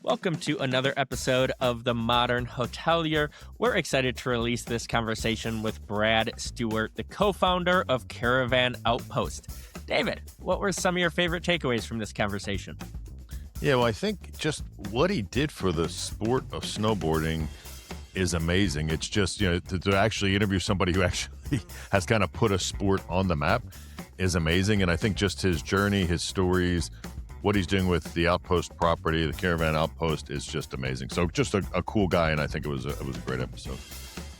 Welcome to another episode of The Modern Hotelier. We're excited to release this conversation with Brad Steward, the co-founder of Caravan Outpost. David, what were some of your favorite takeaways from this conversation? Yeah, well, I think just what he did for the sport of snowboarding is amazing. It's just, to actually interview somebody who actually has kind of put a sport on the map is amazing. And I think just his journey, his stories, what he's doing with the Outpost property, the Caravan Outpost, is just amazing. So just a cool guy, and I think it was a great episode.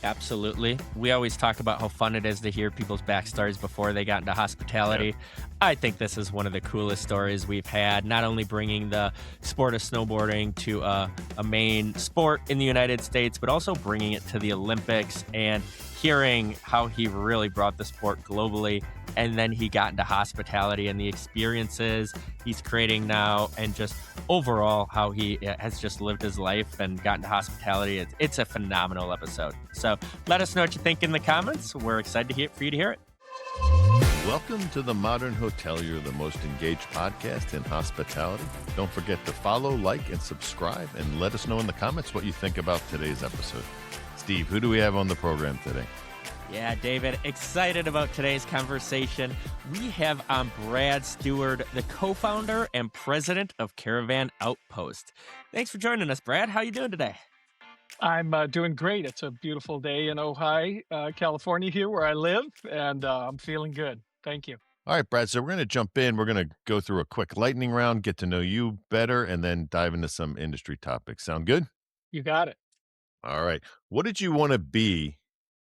Absolutely. We always talk about how fun it is to hear people's backstories before they got into hospitality. Yeah. I think this is one of the coolest stories we've had, not only bringing the sport of snowboarding to a main sport in the United States, but also bringing it to the Olympics and hearing how he really brought the sport globally. And then he got into hospitality and the experiences he's creating now, and just overall how he has just lived his life and got into hospitality. It's a phenomenal episode. So let us know what you think in the comments. We're excited for you to hear it. Welcome to The Modern Hotelier, the most engaged podcast in hospitality. Don't forget to follow, like, and subscribe, and let us know in the comments what you think about today's episode. Steve, who do we have on the program today? Yeah, David, excited about today's conversation. We have on Brad Steward, the co-founder and president of Caravan Outpost. Thanks for joining us, Brad. How you doing today? I'm doing great. It's a beautiful day in Ojai, California here where I live, and I'm feeling good. Thank you. All right, Brad, so we're going to jump in. We're going to go through a quick lightning round, get to know you better, and then dive into some industry topics. Sound good? You got it. All right. What did you want to be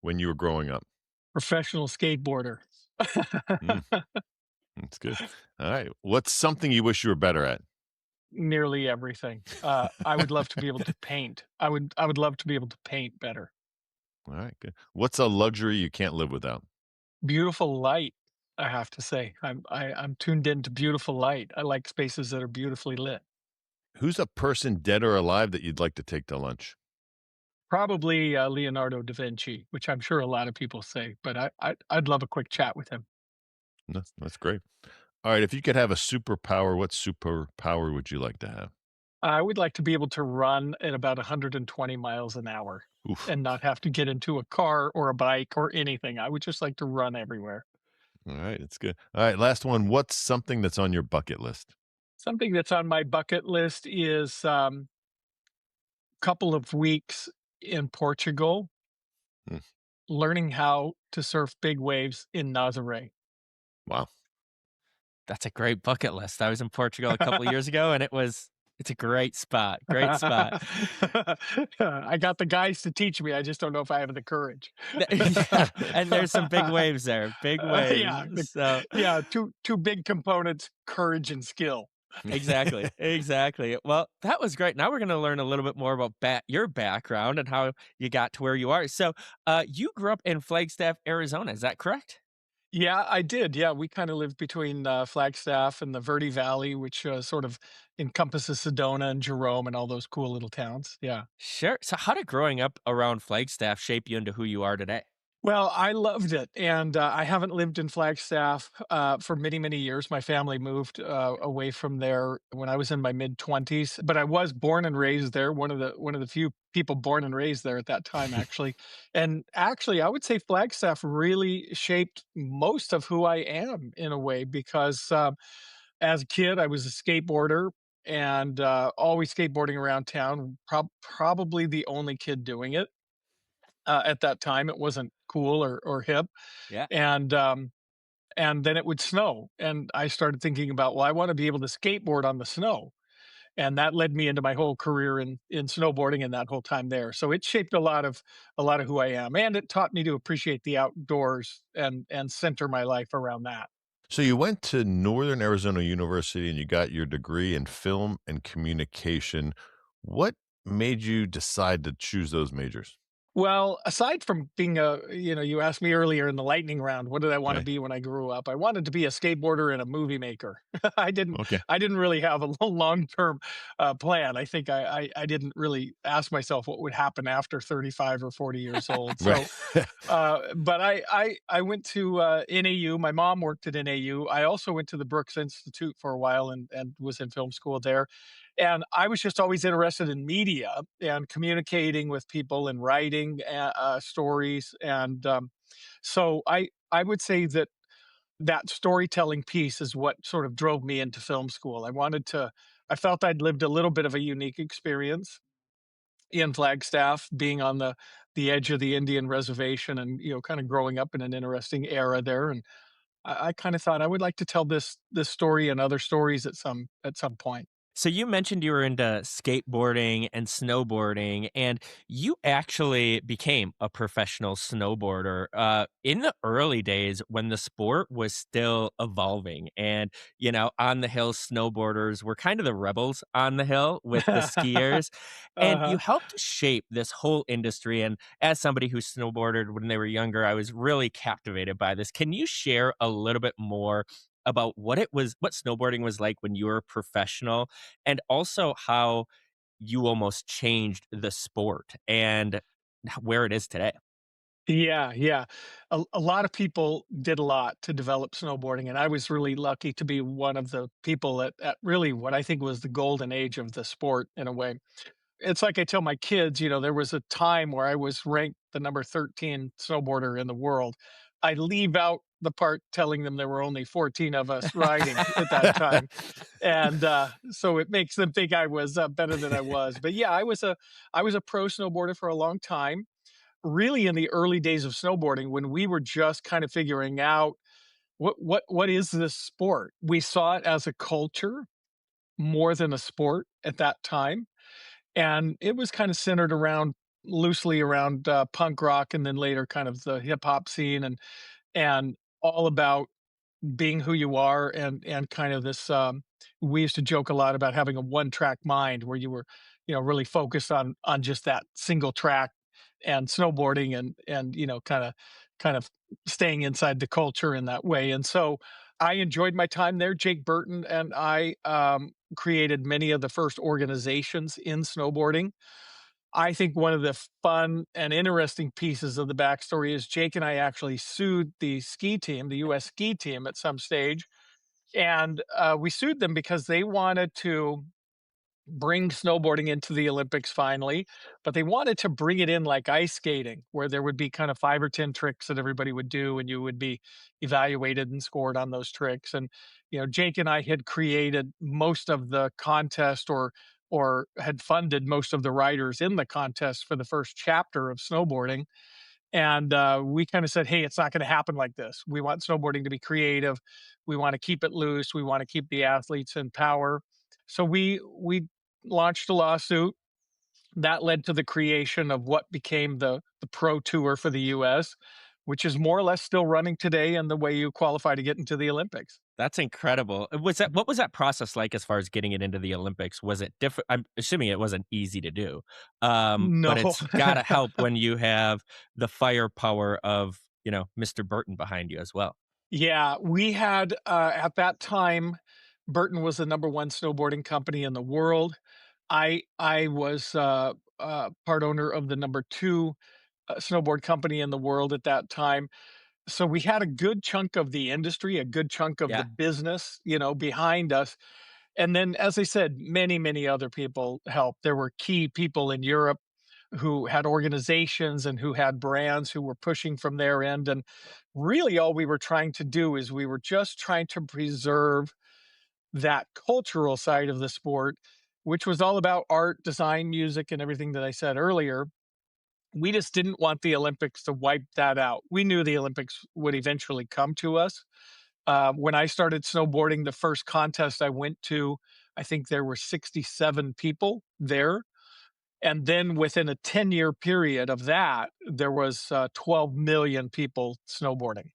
when you were growing up? Professional skateboarder. That's good. All right. What's something you wish you were better at? Nearly everything. I would love to be able to paint. I would love to be able to paint better. All right, good. What's a luxury you can't live without? Beautiful light, I have to say. I'm tuned into beautiful light. I like spaces that are beautifully lit. Who's a person, dead or alive, that you'd like to take to lunch? Probably Leonardo da Vinci, which I'm sure a lot of people say, but I'd love a quick chat with him. That's great. All right, if you could have a superpower, what superpower would you like to have? I would like to be able to run at about 120 miles an hour. Oof. And not have to get into a car or a bike or anything. I would just like to run everywhere. All right, that's good. All right, last one. What's something that's on your bucket list? Something that's on my bucket list is couple of weeks in Portugal, Hmm. learning how to surf big waves in Nazaré. Wow. That's a great bucket list. I was in Portugal a couple of years ago, and it's a great spot. Great spot. I got the guys to teach me. I just don't know if I have the courage. Yeah, and there's some big waves there. Big waves. Yeah, two big components, courage and skill. Exactly. Well, that was great. Now we're going to learn a little bit more about your background and how you got to where you are. So you grew up in Flagstaff, Arizona. Is that correct? Yeah, I did. Yeah, we kind of lived between Flagstaff and the Verde Valley, which sort of encompasses Sedona and Jerome and all those cool little towns. Yeah. Sure. So how did growing up around Flagstaff shape you into who you are today? Well, I loved it, and I haven't lived in Flagstaff for many, many years. My family moved away from there when I was in my mid-20s, but I was born and raised there. One of the few people born and raised there at that time, actually. And actually, I would say Flagstaff really shaped most of who I am in a way, because as a kid, I was a skateboarder and always skateboarding around town. Probably the only kid doing it. At that time, it wasn't cool or hip, Yeah. and then it would snow, and I started thinking about, well, I want to be able to skateboard on the snow, and that led me into my whole career in snowboarding and that whole time there. So it shaped a lot of who I am, and it taught me to appreciate the outdoors and center my life around that. So you went to Northern Arizona University and you got your degree in film and communication. What made you decide to choose those majors? Well, aside from being you asked me earlier in the lightning round, what did I want to Right. be when I grew up? I wanted to be a skateboarder and a movie maker. I didn't, Okay. I didn't really have a long-term plan. I think I didn't really ask myself what would happen after 35 or 40 years old. So, Right. but I went to NAU. My mom worked at NAU. I also went to the Brooks Institute for a while and was in film school there. And I was just always interested in media and communicating with people and writing stories. And so I would say that that storytelling piece is what sort of drove me into film school. I felt I'd lived a little bit of a unique experience in Flagstaff, being on the edge of the Indian reservation, and kind of growing up in an interesting era there. And I kind of thought I would like to tell this story and other stories at some point. So you mentioned you were into skateboarding and snowboarding, and you actually became a professional snowboarder in the early days when the sport was still evolving. And on the hill snowboarders were kind of the rebels on the hill with the skiers, and you Uh-huh. helped shape this whole industry. And as somebody who snowboarded when they were younger, I was really captivated by this. Can you share a little bit more about what snowboarding was like when you were a professional, and also how you almost changed the sport and where it is today? Yeah, yeah. A lot of people did a lot to develop snowboarding, and I was really lucky to be one of the people at really what I think was the golden age of the sport in a way. It's like I tell my kids, there was a time where I was ranked the number 13 snowboarder in the world. I leave out the part telling them there were only 14 of us riding at that time. And so it makes them think I was better than I was. But yeah, I was a pro snowboarder for a long time, really in the early days of snowboarding when we were just kind of figuring out what is this sport. We saw it as a culture more than a sport at that time, and it was kind of centered around loosely around punk rock, and then later kind of the hip hop scene, and all about being who you are, and kind of this we used to joke a lot about having a one track mind where you were really focused on just that single track and snowboarding, and kind of staying inside the culture in that way. And so I enjoyed my time there. Jake Burton and I created many of the first organizations in snowboarding. I think one of the fun and interesting pieces of the backstory is Jake and I actually sued the ski team, the US ski team, at some stage. And we sued them because they wanted to bring snowboarding into the Olympics finally, but they wanted to bring it in like ice skating, where there would be kind of 5 or 10 tricks that everybody would do, and you would be evaluated and scored on those tricks. And Jake and I had created most of the contest, or had funded most of the riders in the contest for the first chapter of snowboarding. And we kind of said, hey, it's not going to happen like this. We want snowboarding to be creative. We want to keep it loose. We want to keep the athletes in power. So we launched a lawsuit that led to the creation of what became the Pro Tour for the US, which is more or less still running today, and the way you qualify to get into the Olympics. That's incredible. What was that process like as far as getting it into the Olympics? Was it different? I'm assuming it wasn't easy to do, but No. it's got to help when you have the firepower of Mr. Burton behind you as well. Yeah, we had at that time, Burton was the number one snowboarding company in the world. I was part owner of the number two snowboard company in the world at that time. So we had a good chunk of the industry, a good chunk of the Yeah. business, behind us. And then, as I said, many, many other people helped. There were key people in Europe who had organizations and who had brands who were pushing from their end. And really, all we were trying to do is we were just trying to preserve that cultural side of the sport, which was all about art, design, music, and everything that I said earlier. We just didn't want the Olympics to wipe that out. We knew the Olympics would eventually come to us. When I started snowboarding, the first contest I went to, I think there were 67 people there. And then within a 10-year period of that, there was 12 million people snowboarding.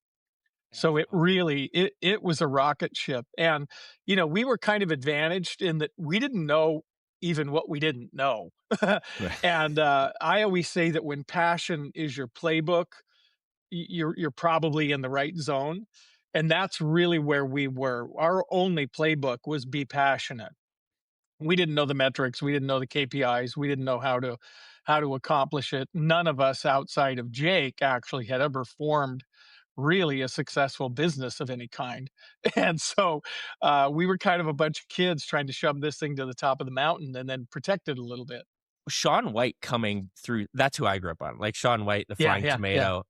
So it really it was a rocket ship. And we were kind of advantaged in that we didn't know even what we didn't know. Right. And I always say that when passion is your playbook, you're probably in the right zone. And that's really where we were. Our only playbook was be passionate. We didn't know the metrics, we didn't know the KPIs, we didn't know how to accomplish it. None of us outside of Jake actually had ever formed really a successful business of any kind. And so we were kind of a bunch of kids trying to shove this thing to the top of the mountain and then protect it a little bit. Shaun White coming through, that's who I grew up on, like, Shaun White, the Yeah, Flying yeah, yeah, Tomato,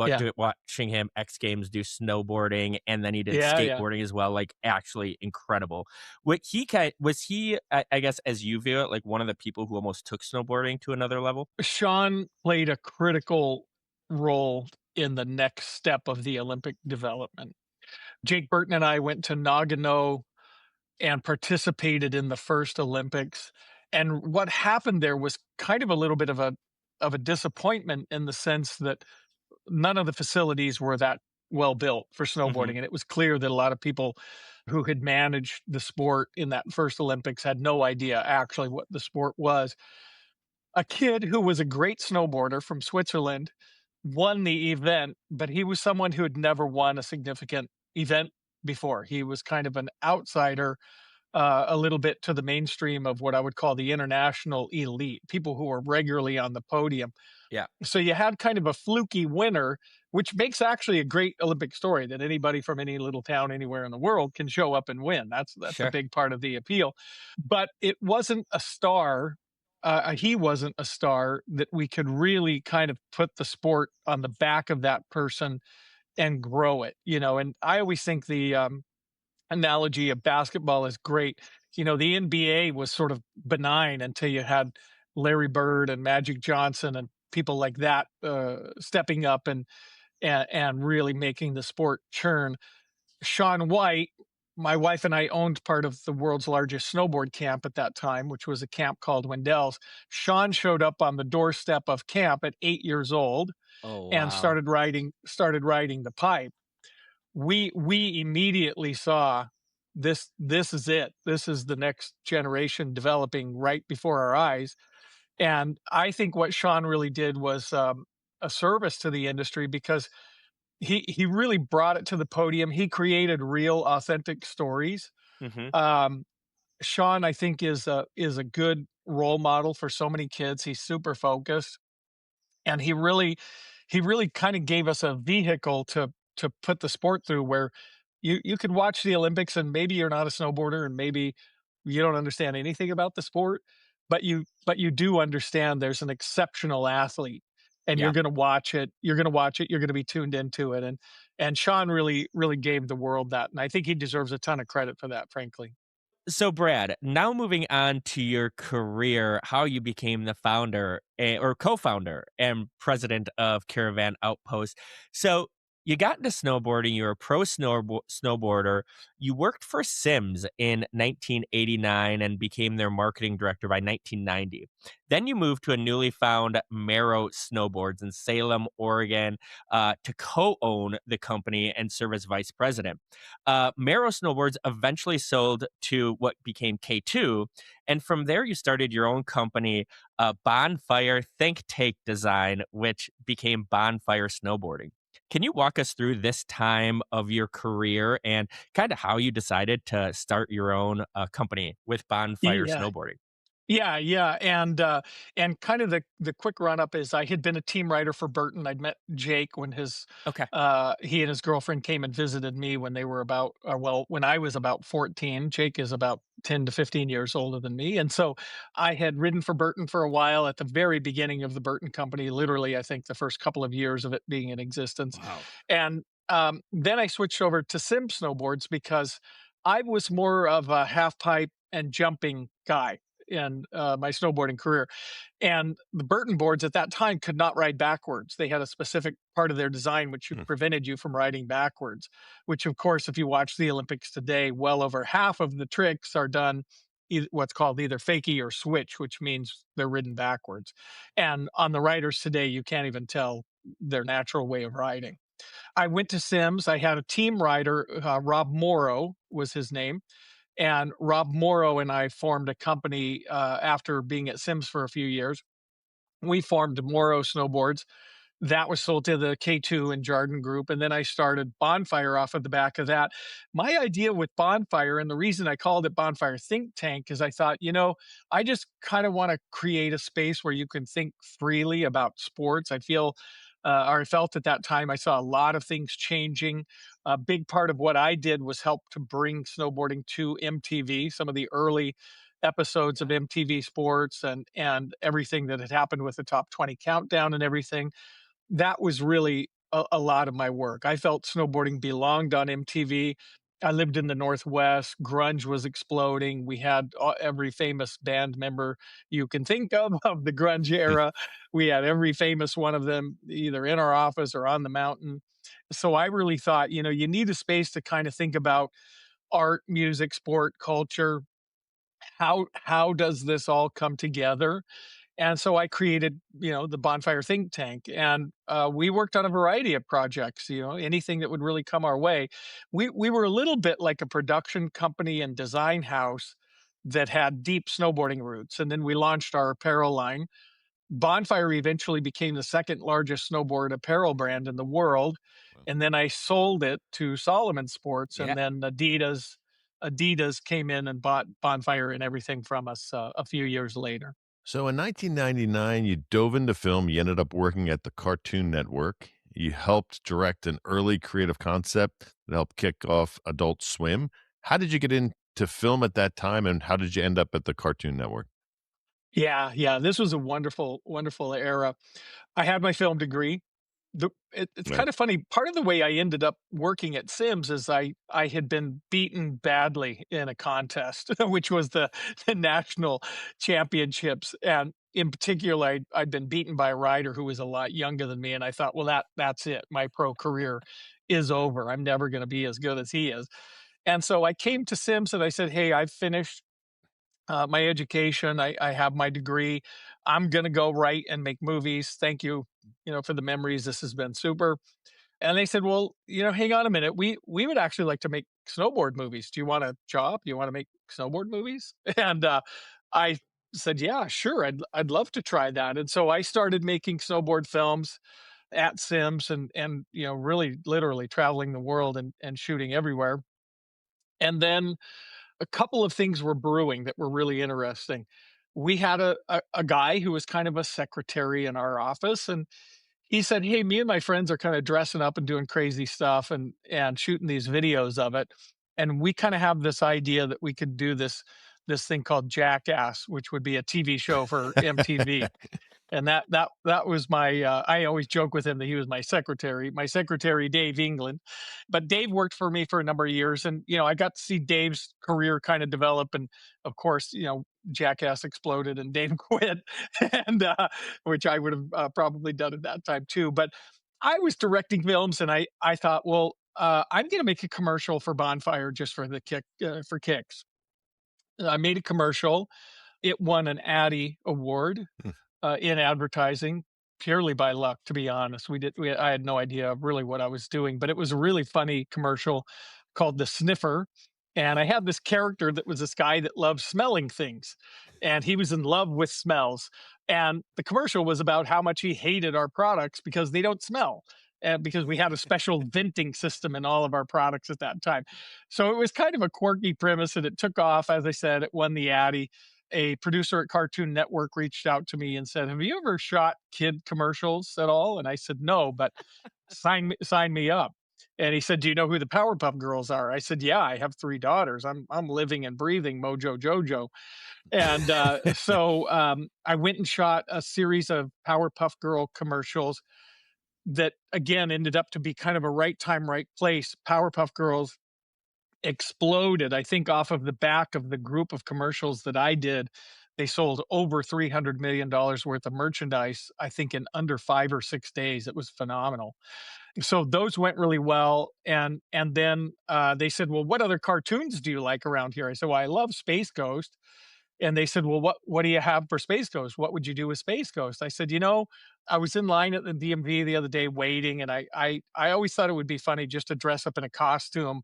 yeah, watching him X Games do snowboarding, and then he did yeah, yeah. skateboarding as well, like, actually incredible. Was he, I guess, as you view it, like, one of the people who almost took snowboarding to another level? Sean played a critical role in the next step of the Olympic development. Jake Burton and I went to Nagano and participated in the first Olympics. And what happened there was kind of a little bit of a disappointment in the sense that none of the facilities were that well built for snowboarding. Mhm. And it was clear that a lot of people who had managed the sport in that first Olympics had no idea actually what the sport was. A kid who was a great snowboarder from Switzerland won the event, but he was someone who had never won a significant event before. He was kind of an outsider, a little bit to the mainstream of what I would call the international elite, people who were regularly on the podium. Yeah, So you had kind of a fluky winner, which makes actually a great Olympic story that anybody from any little town anywhere in the world can show up and win. That's a sure. big part of the appeal. But it wasn't a star. He wasn't a star that we could really kind of put the sport on the back of that person and grow it, you know. And I always think the analogy of basketball is great. You know, the NBA was sort of benign until you had Larry Bird and Magic Johnson and people like that stepping up and really making the sport churn. Shaun White, my wife and I owned part of the world's largest snowboard camp at that time, which was a camp called Wendell's. Sean showed up on the doorstep of camp at 8 years old Oh, and wow. started riding the pipe. We immediately saw this is it. This is the next generation developing right before our eyes. And I think what Sean really did was a service to the industry because he really brought it to the podium. He created real, authentic stories. Mhm. Um, Sean, I think, is a good role model for so many kids. He's super focused, and he really kind of gave us a vehicle to put the sport through where you could watch the Olympics and maybe you're not a snowboarder and maybe you don't understand anything about the sport, but you do understand there's an exceptional athlete and Yeah. you're going to be tuned into it. And Sean really gave the world that. And I think he deserves a ton of credit for that, frankly. So, Brad, now moving on to your career, how you became the founder or co founder and president of Caravan Outpost. So, you got into snowboarding, you're a pro snowboarder. You worked for Sims in 1989 and became their marketing director by 1990. Then you moved to a newly found Marrow Snowboards in Salem, Oregon, to co own the company and serve as vice president. Marrow Snowboards eventually sold to what became K2. And from there, you started your own company, Bonfire Think Take Design, which became Bonfire Snowboarding. Can you walk us through this time of your career and kind of how you decided to start your own company with Bonfire Yeah. Snowboarding? Yeah, yeah, and kind of the quick run up is I had been a team writer for Burton. I'd met Jake when Okay. he and his girlfriend came and visited me when they were about well, when I was about 14. Jake is about 10 to 15 years older than me. And so I had ridden for Burton for a while at the very beginning of the Burton company, literally I think the first couple of years of it being in existence. Wow. And then I switched over to Sim snowboards because I was more of a half pipe and jumping guy in my snowboarding career. And the Burton boards at that time could not ride backwards. They had a specific part of their design which Hmm. prevented you from riding backwards, which, of course, if you watch the Olympics today, well over half of the tricks are done what's called either fakie or switch, which means they're ridden backwards. And on the riders today, you can't even tell their natural way of riding. I went to Sims. I had a team rider, Rob Morrow was his name, and Rob Morrow and I formed a company after being at Sims for a few years. We formed Morrow Snowboards. That was sold to the K2 and Jarden Group. And then I started Bonfire off of the back of that. My idea with Bonfire, and the reason I called it Bonfire Think Tank, is I thought, I just kind of want to create a space where you can think freely about sports. I feel or I felt at that time. I saw a lot of things changing. A big part of what I did was help to bring snowboarding to MTV. Some of the early episodes of MTV Sports and everything that had happened with the top 20 countdown and everything, that was really a lot of my work. I felt snowboarding belonged on MTV. I lived in the Northwest. Grunge was exploding. We had every famous band member you can think of the grunge era. We had every famous one of them either in our office or on the mountain. So I really thought, you need a space to kind of think about art, music, sport, culture. How does this all come together? And so I created, the Bonfire think tank, and we worked on a variety of projects. Anything that would really come our way. We were a little bit like a production company and design house that had deep snowboarding roots, and then we launched our apparel line. Bonfire eventually became the second largest snowboard apparel brand in the world, Wow. and then I sold it to Solomon Sports, Yeah. and then Adidas came in and bought Bonfire and everything from us a few years later. So in 1999, you dove into film. You ended up working at the Cartoon Network. You helped direct an early creative concept that helped kick off Adult Swim. How did you get into film at that time, and how did you end up at the Cartoon Network? Yeah, yeah, this was a wonderful, wonderful era. I had my film degree. It's Right. kind of funny. Part of the way I ended up working at Sims is I had been beaten badly in a contest, which was the national championships, and in particular, I'd been beaten by a rider who was a lot younger than me, and I thought, well, that's it. My pro career is over. I'm never going to be as good as he is. And so I came to Sims and I said, hey, I've finished my education. I have my degree. I'm going to go write and make movies. Thank you, for the memories. This has been super. And they said, well, hang on a minute. We would actually like to make snowboard movies. Do you want a job? Do you want to make snowboard movies? And I said, yeah, sure. I'd love to try that. And so I started making snowboard films at Sims and really literally traveling the world and shooting everywhere. And then a couple of things were brewing that were really interesting. We had a guy who was kind of a secretary in our office, and he said, "Hey, me and my friends are kind of dressing up and doing crazy stuff and shooting these videos of it, and we kind of have this idea that we could do this thing called Jackass, which would be a TV show for MTV." And that was my I always joke with him that he was my secretary Dave England. But Dave worked for me for a number of years, and I got to see Dave's career kind of develop, and of course, Jackass exploded and Dave quit, and which I would have probably done at that time too. But I was directing films, and I thought, well, I'm going to make a commercial for Bonfire just for the for kicks. I made a commercial. It won an Addy award in advertising purely by luck, to be honest. I had no idea really what I was doing, but it was a really funny commercial called The Sniffer. And I had this character that was this guy that loved smelling things, and he was in love with smells. And the commercial was about how much he hated our products because they don't smell. And because we had a special venting system in all of our products at that time. So it was kind of a quirky premise and it took off. As I said, it won the Addy. A producer at Cartoon Network reached out to me and said, "Have you ever shot kid commercials at all?" And I said, "No, but sign me up." And he said, "Do you know who the Powerpuff Girls are?" I said, "Yeah, I have 3 daughters. I'm living and breathing Mojo Jojo." And I went and shot a series of Powerpuff Girl commercials that again ended up to be kind of a right time, right place. Powerpuff Girls exploded, I think, off of the back of the group of commercials that I did. They sold over $300 million worth of merchandise, I think, in under 5 or 6 days. It was phenomenal. So those went really well. And then they said, "Well, what other cartoons do you like around here?" I said, "Well, I love Space Ghost." And they said, "Well, what do you have for Space Ghost? What would you do with Space Ghost?" I said, I was in line at the DMV the other day waiting, and I always thought it would be funny just to dress up in a costume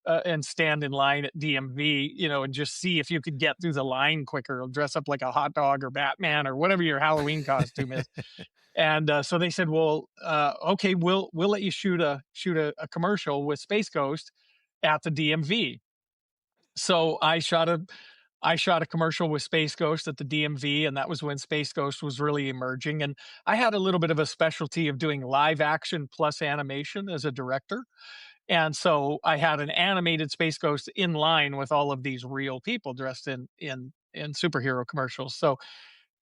and stand in line at DMV, and just see if you could get through the line quicker, or dress up like a hot dog or Batman or whatever your Halloween costume is. And so they said, "Well, okay, we'll let you shoot a commercial with Space Ghost at the DMV." So I shot I shot a commercial with Space Ghost at the DMV, and that was when Space Ghost was really emerging. And I had a little bit of a specialty of doing live action plus animation as a director. And so I had an animated Space Ghost in line with all of these real people dressed in superhero commercials. So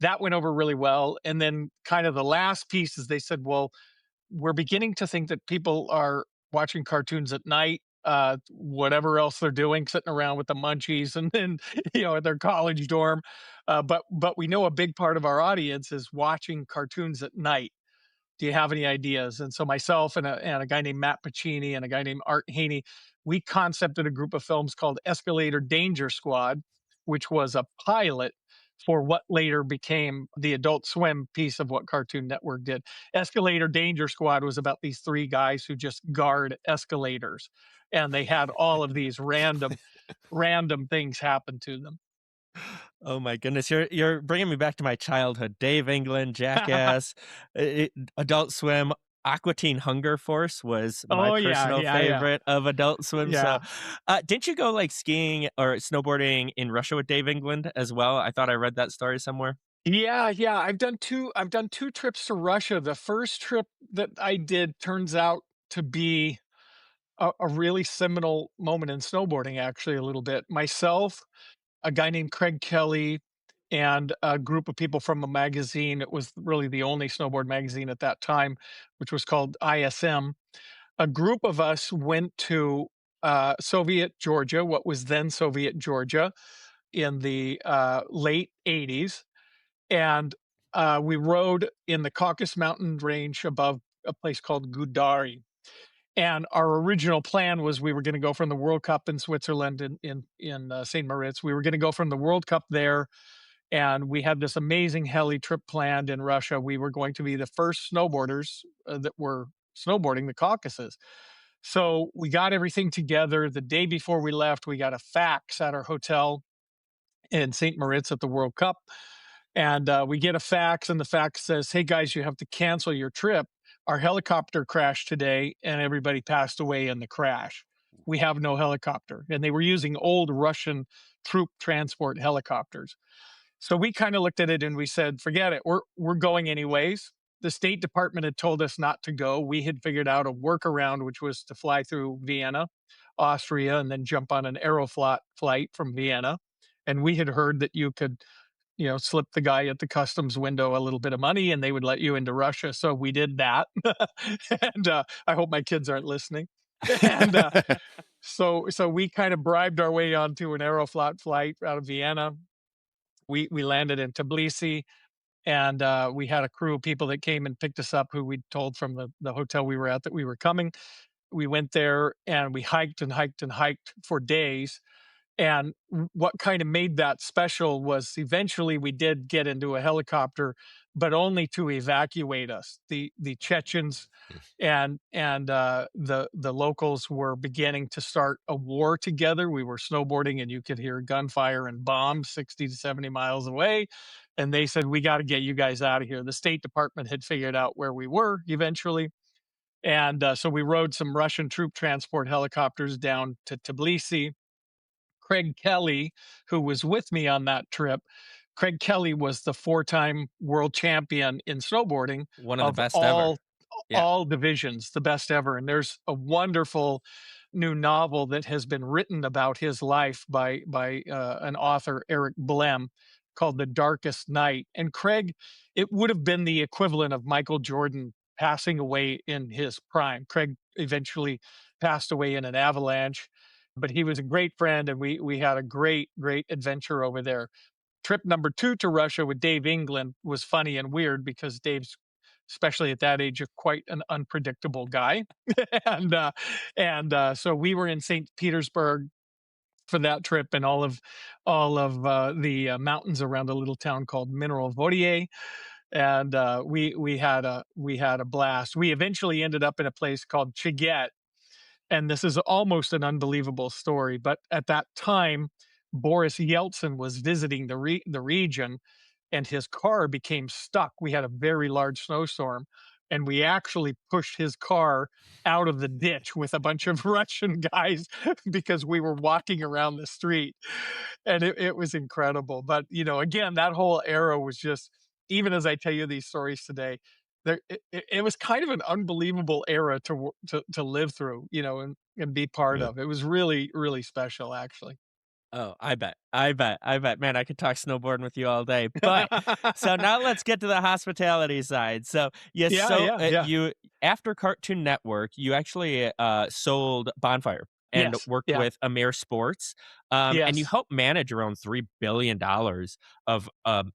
that went over really well. And then kind of the last piece is they said, well, we're beginning to think that people are watching cartoons at night, whatever else they're doing, sitting around with the munchies and then, at their college dorm. But we know a big part of our audience is watching cartoons at night. Do you have any ideas? And so myself and a guy named Matt Pacini and a guy named Art Haney, we concepted a group of films called Escalator Danger Squad, which was a pilot for what later became the Adult Swim piece of what Cartoon Network did. Escalator Danger Squad was about these three guys who just guard escalators, and they had all of these random things happen to them. Oh my goodness, you're bringing me back to my childhood. Dave England, Jackass, Adult Swim, Aqua Teen Hunger Force was my Oh yeah, personal yeah, yeah, favorite of Adult Swim. So, yeah. didn't you go like skiing or snowboarding in Russia with Dave England as well? I thought I read that story somewhere. Yeah, yeah, I've done 2 trips to Russia. The first trip that I did turns out to be a really seminal moment in snowboarding, actually, a little bit. Myself, a guy named Craig Kelly, and a group of people from a magazine. It was really the only snowboard magazine at that time, which was called ISM. A group of us went to Soviet Georgia, what was then Soviet Georgia, in the late 80s, and we rode in the Caucasus Mountain range above a place called Gudari. And our original plan was we were going to go from the World Cup in Switzerland in St. Moritz. We were going to go from the World Cup there, and we had this amazing heli trip planned in Russia. We were going to be the first snowboarders that were snowboarding the Caucasus. So we got everything together. The day before we left, we got a fax at our hotel in St. Moritz at the World Cup. And we get a fax, and the fax says, "Hey guys, you have to cancel your trip. Our helicopter crashed today, and everybody passed away in the crash. We have no helicopter." And they were using old Russian troop transport helicopters. So we kind of looked at it and we said, "Forget it. We're going anyways." The State Department had told us not to go. We had figured out a workaround, which was to fly through Vienna, Austria, and then jump on an Aeroflot flight from Vienna. And we had heard that you could slip the guy at the customs window a little bit of money and they would let you into Russia. So we did that. And I hope my kids aren't listening. And so we kind of bribed our way onto an Aeroflot flight out of Vienna. We landed in Tbilisi, and we had a crew of people that came and picked us up who we'd told from the hotel we were at that we were coming. We went there and we hiked and hiked and hiked for days, and what kind of made that special was eventually we did get into a helicopter, but only to evacuate us. The Chechens and the locals were beginning to start a war together. We were snowboarding, and you could hear gunfire and bombs 60 to 70 miles away. And they said, "We got to get you guys out of here." The State Department had figured out where we were eventually. And so we rode some Russian troop transport helicopters down to Tbilisi. Craig Kelly, who was with me on that trip, Craig Kelly was the 4-time world champion in snowboarding One of the of best ever. all Yeah. all divisions, the best ever. And there's a wonderful new novel that has been written about his life by an author, Eric Blem, called The Darkest Night. And Craig, it would have been the equivalent of Michael Jordan passing away in his prime. Craig eventually passed away in an avalanche, but he was a great friend, and we had a great adventure over there. Trip number 2 to Russia with Dave England was funny and weird because Dave's, especially at that age, quite an unpredictable guy. and so we were in St. Petersburg for that trip, and all of the mountains around a little town called Mineral Vodier. And we had a blast. We eventually ended up in a place called Chiget, and this is almost an unbelievable story, but at that time, Boris Yeltsin was visiting the region, and his car became stuck. We had a very large snowstorm, and we actually pushed his car out of the ditch with a bunch of Russian guys because we were walking around the street, and it was incredible. But again, that whole era was just, even as I tell you these stories today, it was kind of an unbelievable era to live through, and be part Yeah. of. It was really, really special, actually. Oh, I bet. I bet. I bet. Man, I could talk snowboarding with you all day. But so now let's get to the hospitality side. So, yes, Yeah, so yeah, yeah. you after Cartoon Network, you actually sold Bonfire and Yes, worked yeah, with Amir Sports, and you yes. helped manage around $3 billion of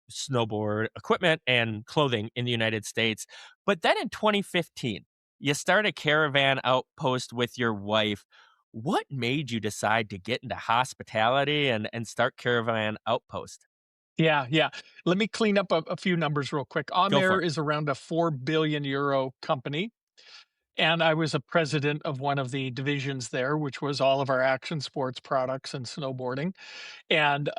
snowboard equipment and clothing in the United States. But then in 2015, you started Caravan Outpost with your wife. What made you decide to get into hospitality and start Caravan Outpost? Yeah, yeah. Let me clean up a few numbers real quick. Go for Amer it. is around a 4 billion euro company, and I was a president of one of the divisions there, which was all of our action sports products and snowboarding. And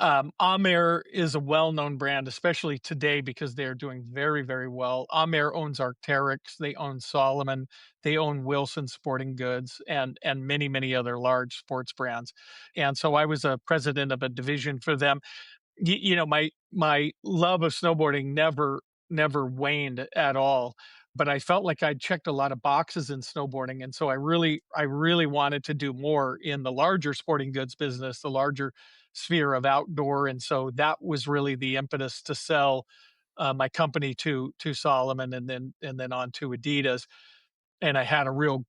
Amer is a well-known brand, especially today, because they're doing very, very well. Amer owns Arc'teryx, they own Solomon, they own Wilson Sporting Goods, and many, many other large sports brands. And so I was a president of a division for them. My love of snowboarding never waned at all, but I felt like I'd checked a lot of boxes in snowboarding, and so I really wanted to do more in the larger sporting goods business, the larger sphere of outdoor, and so that was really the impetus to sell my company to Solomon, and then on to Adidas. And I had a real,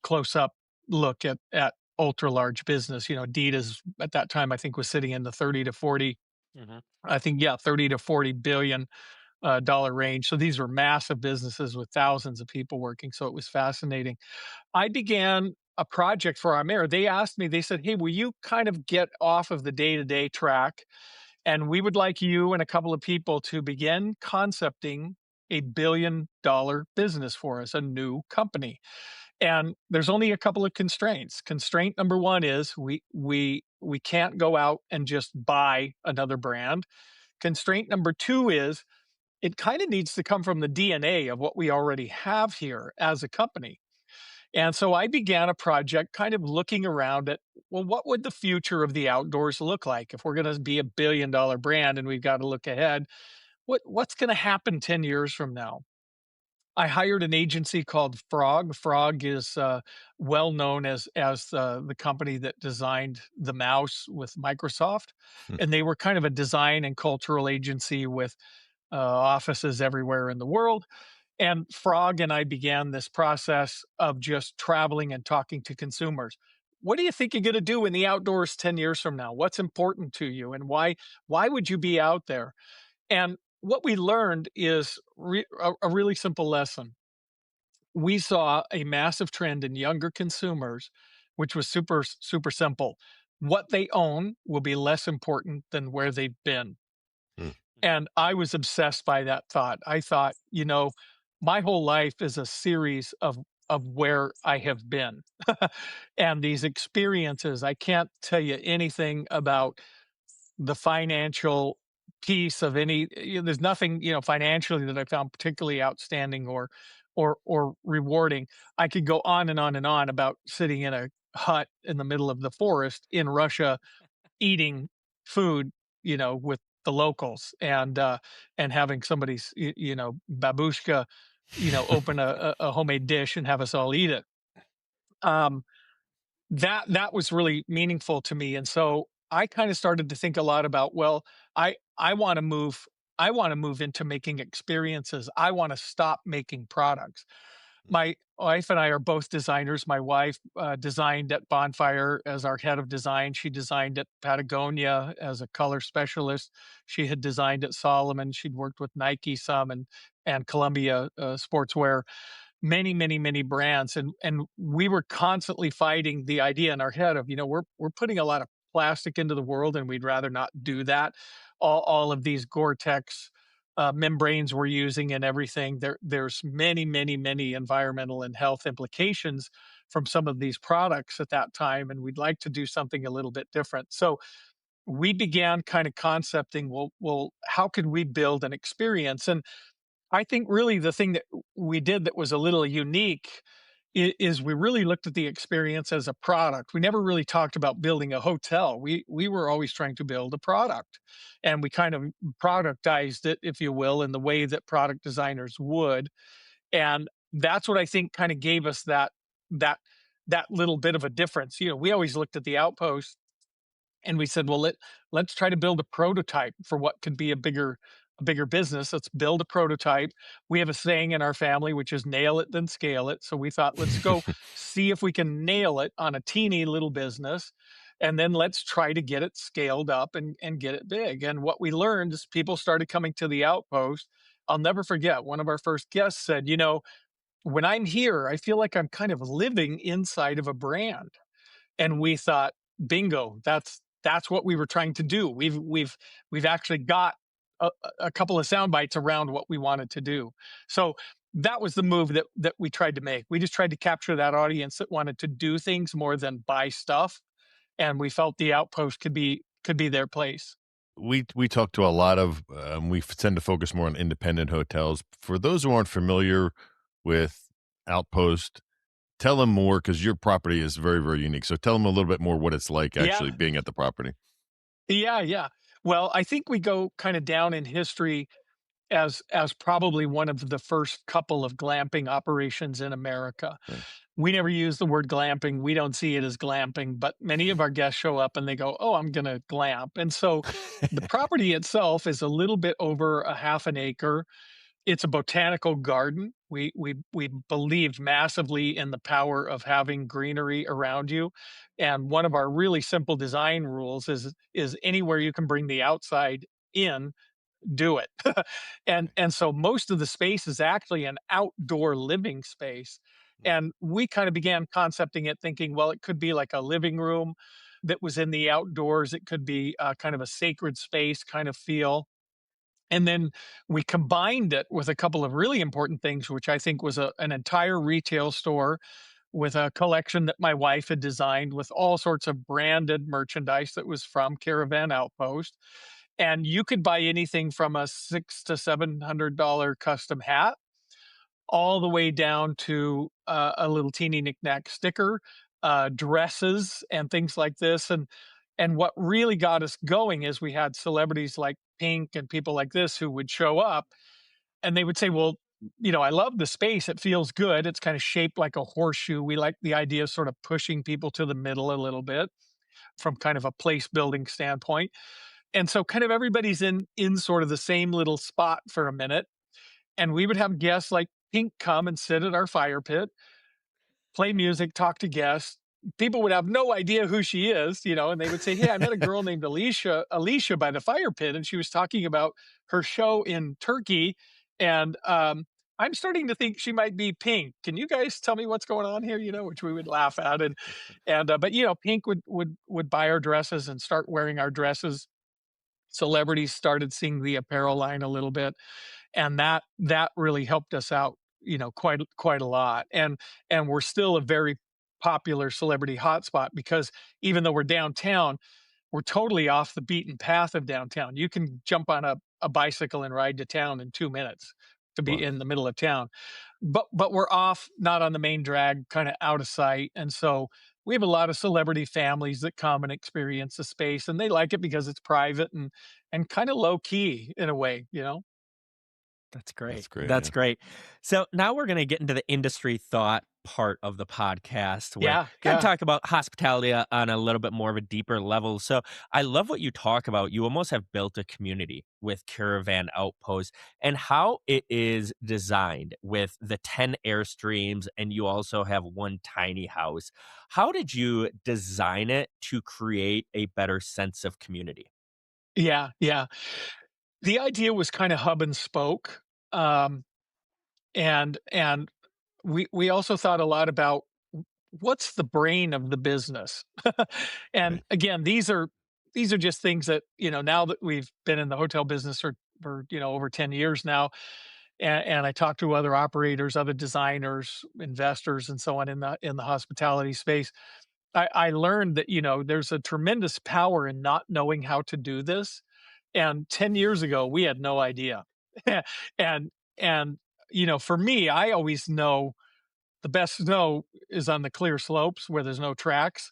close up look at ultra large business. Adidas at that time I think was sitting in the 30 to 40, Mhm. I think, yeah, 30 to 40 billion dollar range. So these were massive businesses with thousands of people working. So it was fascinating. I began a project for our mayor. They asked me, they said, "Hey, will you kind of get off of the day to day track? And we would like you and a couple of people to begin concepting a $1 billion business for us, a new company." And there's only a couple of constraints. Constraint number one is we can't go out and just buy another brand. Constraint number two is it kind of needs to come from the DNA of what we already have here as a company. And so I began a project kind of looking around at, well, what would the future of the outdoors look like if we're going to be a $1 billion brand and we've got to look ahead? What's going to happen 10 years from now? I hired an agency called Frog. Frog is well known as the company that designed the mouse with Microsoft, Hmm. and they were kind of a design and cultural agency with offices everywhere in the world. And Frog and I began this process of just traveling and talking to consumers. What do you think you're going to do in the outdoors 10 years from now? What's important to you, and why would you be out there? And what we learned is a really simple lesson. We saw a massive trend in younger consumers, which was super simple. What they own will be less important than where they've been. Hmm. And I was obsessed by that thought. I thought, my whole life is a series of where I have been. And these experiences, I can't tell you anything about the financial piece of any, there's nothing, financially that I found particularly outstanding or rewarding. I could go on and on and on about sitting in a hut in the middle of the forest in Russia eating food, with the locals, and having somebody's, babushka, open a homemade dish and have us all eat it. Um, that was really meaningful to me, and so I kind of started to think a lot about, well, I want to move. I want to move into making experiences. I want to stop making products. My wife and I are both designers. My wife designed at Bonfire as our head of design. She designed at Patagonia as a color specialist. She had designed at Solomon. She'd worked with Nike some, and Columbia sportswear, many brands, and we were constantly fighting the idea in our head of, we're putting a lot of plastic into the world, and we'd rather not do that. All of these Gore-Tex membranes we're using and everything, there's many environmental and health implications from some of these products at that time, and we'd like to do something a little bit different. So we began kind of concepting, well, how could we build an experience? And I think really the thing that we did that was a little unique is we really looked at the experience as a product. We never really talked about building a hotel. We were always trying to build a product, and we kind of productized it, if you will, in the way that product designers would. And that's what I think kind of gave us that that little bit of a difference. We always looked at the Outpost and we said, well, let's try to build a prototype for what could be a bigger business. Let's build a prototype. We have a saying in our family, which is nail it, then scale it. So we thought, let's go see if we can nail it on a teeny little business. And then let's try to get it scaled up and get it big. And what we learned is people started coming to the Outpost. I'll never forget one of our first guests said, when I'm here, I feel like I'm kind of living inside of a brand. And we thought, bingo, that's what we were trying to do. We've actually got a couple of sound bites around what we wanted to do. So that was the move that we tried to make. We just tried to capture that audience that wanted to do things more than buy stuff, and we felt the Outpost could be their place. We talk to a lot of we tend to focus more on independent hotels. For those who aren't familiar with Outpost, tell them more because your property is very, very unique. So tell them a little bit more what it's like Yeah, actually being at the property. yeah, yeah. Well, I think we go kind of down in history as probably one of the first couple of glamping operations in America. Right. We never use the word glamping. We don't see it as glamping, but many of our guests show up and they go, "Oh, I'm going to glamp." And so the property itself is a little bit over a half an acre. It's a botanical garden. We believed massively in the power of having greenery around you. And one of our really simple design rules is anywhere you can bring the outside in, do it. And so most of the space is actually an outdoor living space. And we kind of began concepting it thinking, well, it could be like a living room that was in the outdoors. It could be kind of a sacred space kind of feel. And then we combined it with a couple of really important things, which I think was an entire retail store with a collection that my wife had designed with all sorts of branded merchandise that was from Caravan Outpost. And you could buy anything from a $600 to $700 custom hat all the way down to a little teeny knickknack sticker, dresses, and things like this. And what really got us going is we had celebrities like Pink and people like this who would show up, and they would say, "Well, I love the space. It feels good. It's kind of shaped like a horseshoe. We like the idea of sort of pushing people to the middle a little bit from kind of a place building standpoint." And so kind of everybody's in sort of the same little spot for a minute. And we would have guests like Pink come and sit at our fire pit, play music, talk to guests. People would have no idea who she is, and they would say, "Hey, I met a girl named Alicia by the fire pit, and she was talking about her show in Turkey, and I'm starting to think she might be Pink. Can you guys tell me what's going on here?" Which we would laugh at, and but Pink would buy our dresses and start wearing our dresses. Celebrities started seeing the apparel line a little bit, and that really helped us out, quite a lot. And we're still a very popular celebrity hotspot because even though we're downtown, we're totally off the beaten path of downtown. You can jump on a bicycle and ride to town in 2 minutes to be Wow. in the middle of town. But we're off, not on the main drag, kind of out of sight. And so we have a lot of celebrity families that come and experience the space, and they like it because it's private and kind of low key in a way. That's great. That's great. That's Yeah. great. So now we're going to get into the industry thought part of the podcast where Yeah, kind of yeah. talk about hospitality on a little bit more of a deeper level. So I love what you talk about. You almost have built a community with Caravan Outpost and how it is designed with the 10 airstreams, and you also have one tiny house. How did you design it to create a better sense of community? Yeah, yeah. The idea was kinda hub and spoke, and we also thought a lot about what's the brain of the business? And Right. again, these are just things that, now that we've been in the hotel business for over 10 years now, and I talk to other operators, other designers, investors, and so on in the hospitality space. I learned that, there's a tremendous power in not knowing how to do this. And 10 years ago, we had no idea. And and, for me, I always know the best snow is on the clear slopes where there's no tracks.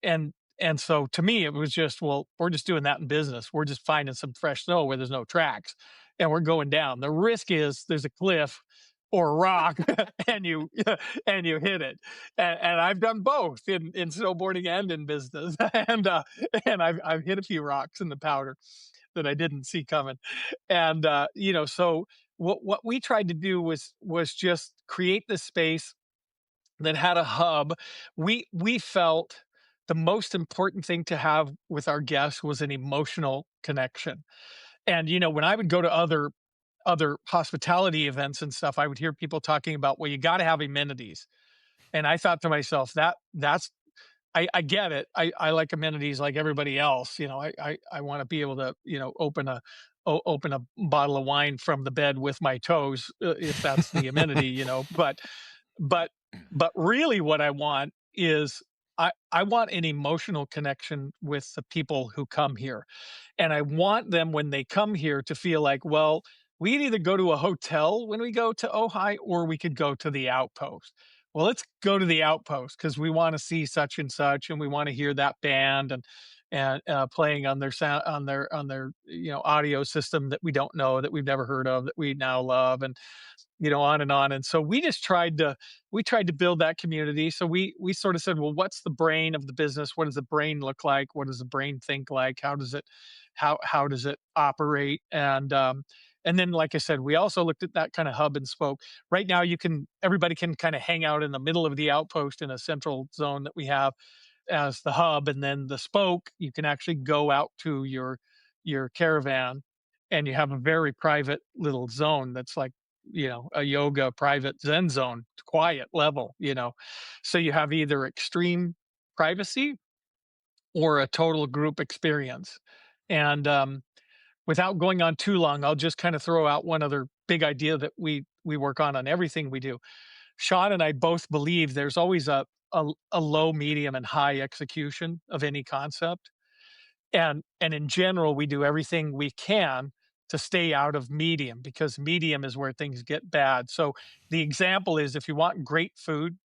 And so to me, it was just, well, we're just doing that in business. We're just finding some fresh snow where there's no tracks and we're going down. The risk is there's a cliff or a rock and you and you hit it. And I've done both in snowboarding and in business. And I've hit a few rocks in the powder that I didn't see coming. And so what we tried to do was just create this space that had a hub. We felt the most important thing to have with our guests was an emotional connection. And when I would go to other hospitality events and stuff, I would hear people talking about, well, you got to have amenities. And I thought to myself, that's I get it. I like amenities like everybody else. I want to be able to, open a bottle of wine from the bed with my toes, if that's the amenity, but but really what I want is I want an emotional connection with the people who come here. And I want them when they come here to feel like, well, we can either go to a hotel when we go to Ojai or we could go to the outpost. Well, let's go to the outpost because we want to see such and such and we want to hear that band and playing on their sound on their audio system that we don't know, that we've never heard of, that we now love, and on and on. And so we tried to build that community. So we sort of said, well, what's the brain of the business? What does the brain look like? What does the brain think like? How does it operate? And then, like I said, we also looked at that kind of hub and spoke. Right now, everybody can kind of hang out in the middle of the outpost in a central zone that we have as the hub, and then the spoke, you can actually go out to your caravan, and you have a very private little zone that's like a yoga private zen zone, quiet level. So you have either extreme privacy or a total group experience. And without going on too long, I'll just kind of throw out one other big idea that we work on everything we do. Sean and I both believe there's always a low, medium, and high execution of any concept. And in general, we do everything we can to stay out of medium because medium is where things get bad. So the example is if you want great food,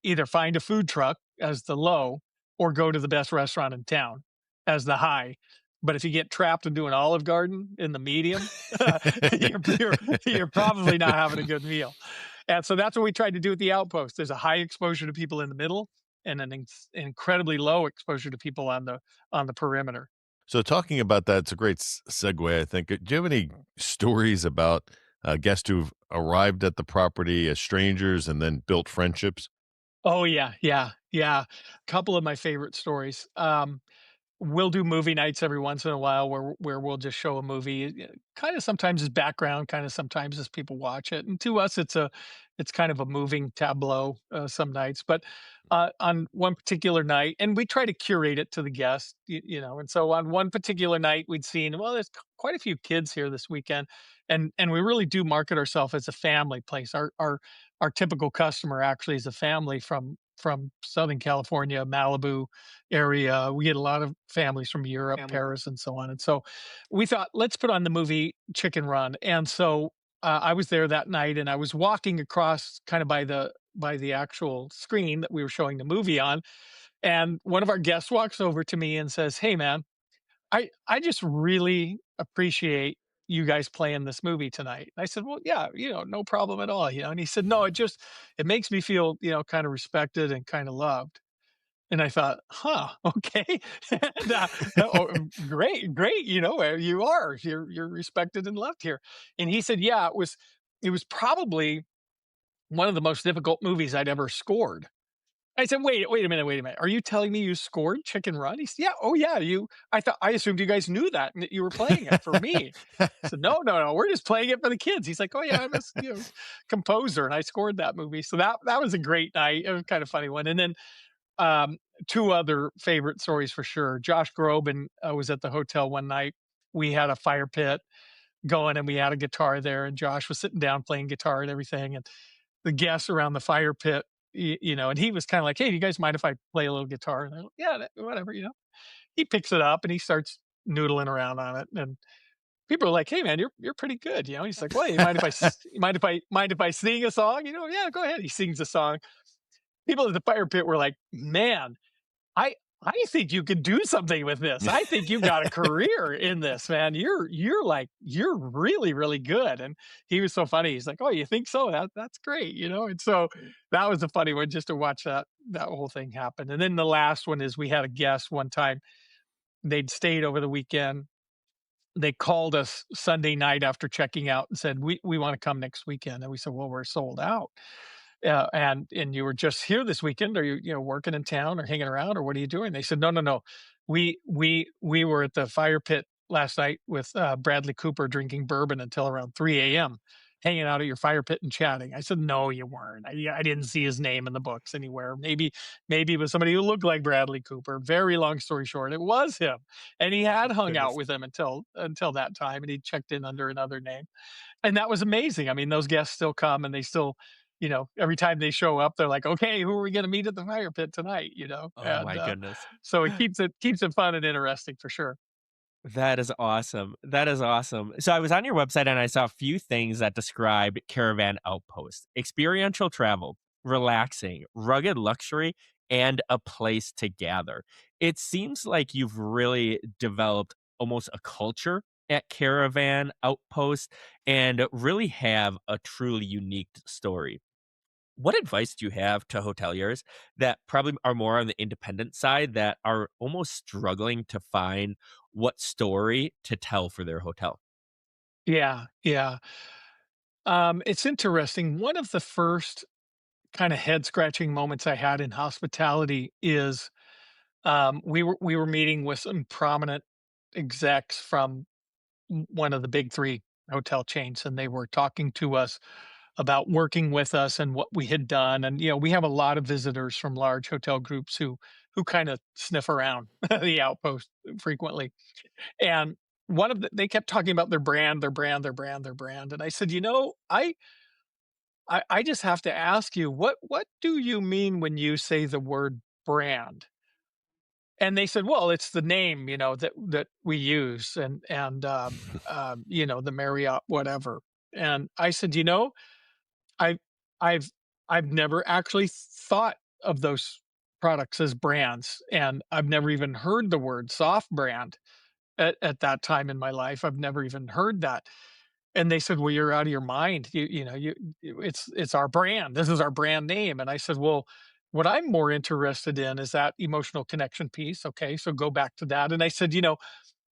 either find a food truck as the low or go to the best restaurant in town as the high. But if you get trapped into an Olive Garden in the medium, you're probably not having a good meal. And so that's what we tried to do at the outpost. There's a high exposure to people in the middle and an incredibly low exposure to people on the perimeter. So talking about that, it's a great segue, I think. Do you have any stories about guests who've arrived at the property as strangers and then built friendships? Oh yeah, yeah, yeah. Couple of my favorite stories. We'll do movie nights every once in a while where we'll just show a movie, kind of sometimes as background, kind of sometimes as people watch it. And to us, it's kind of a moving tableau some nights. But on one particular night, and we try to curate it to the guest. And so on one particular night, we'd seen, well, there's quite a few kids here this weekend, and we really do market ourselves as a family place. Our typical customer actually is a family from Southern California, Malibu area. We get a lot of families from Europe, Paris, and so on. And so we thought, let's put on the movie Chicken Run. And so I was there that night, and I was walking across kind of by the actual screen that we were showing the movie on. And one of our guests walks over to me and says, "Hey, man, I just really appreciate you guys playing this movie tonight." And I said, "Well, yeah, no problem at all." And he said, "No, it makes me feel, kind of respected and kind of loved." And I thought, "Huh, okay." and, oh, great, great. You are. You're respected and loved here. And he said, "Yeah, it was probably one of the most difficult movies I'd ever scored." I said, "Wait a minute, wait a minute. Are you telling me you scored Chicken Run?" He said, "Yeah, oh yeah, I assumed you guys knew that and that you were playing it for me." I said, "No, no, no, we're just playing it for the kids." He's like, "Oh yeah, I'm a composer and I scored that movie." So that was a great night. It was kind of funny one. And then um, two other favorite stories for sure. Josh Groban was at the hotel one night. We had a fire pit going and we had a guitar there, and Josh was sitting down playing guitar and everything. And the guests around the fire pit, and he was kind of like, "Hey, do you guys mind if I play a little guitar?" And they're like, "Yeah, whatever." He picks it up and he starts noodling around on it. And people are like, "Hey, man, you're pretty good." You know, he's like, "Well, you mind if I sing a song?" You know, yeah, go ahead. He sings a song. People at the fire pit were like, "Man, I I think you could do something with this. I think you got a career in this, man. You're really, really good." And he was so funny. He's like, "Oh, you think so? That's great," you know? And so that was a funny one just to watch that whole thing happen. And then the last one is we had a guest one time. They'd stayed over the weekend. They called us Sunday night after checking out and said, "We want to come next weekend." And we said, "Well, we're sold out." And you were just here this weekend? Are you working in town or hanging around or what are you doing?" They said, "No, no, no. We were at the fire pit last night with Bradley Cooper drinking bourbon until around 3 a.m., hanging out at your fire pit and chatting." I said, "No, you weren't. I didn't see his name in the books anywhere. Maybe it was somebody who looked like Bradley Cooper." Very long story short, it was him, and he had hung out Goodness. with him until that time, and he checked in under another name. And that was amazing. I mean, those guests still come and they still, every time they show up, they're like, "Okay, who are we gonna meet at the fire pit tonight?" Oh And, my goodness. so it keeps it fun and interesting for sure. That is awesome. That is awesome. So I was on your website and I saw a few things that describe Caravan Outpost: experiential travel, relaxing, rugged luxury, and a place to gather. It seems like you've really developed almost a culture at Caravan Outpost and really have a truly unique story. What advice do you have to hoteliers that probably are more on the independent side that are almost struggling to find what story to tell for their hotel? Yeah, yeah. It's interesting. One of the first kind of head scratching moments I had in hospitality is we were meeting with some prominent execs from one of the big three hotel chains, and they were talking to us about working with us and what we had done. And we have a lot of visitors from large hotel groups who kind of sniff around the outpost frequently. And they kept talking about their brand, their brand, their brand, their brand. And I said, I just have to ask you, what do you mean when you say the word brand? And they said, "Well, it's the name, that we use, and the Marriott whatever." And I said, I I've I've never actually thought of those products as brands, and I've never even heard the word soft brand at that time in my life. I've never even heard that. And they said, "Well, you're out of your mind. It's our brand. This is our brand name." And I said, "Well, what I'm more interested in is that emotional connection piece." Okay, so go back to that. And I said,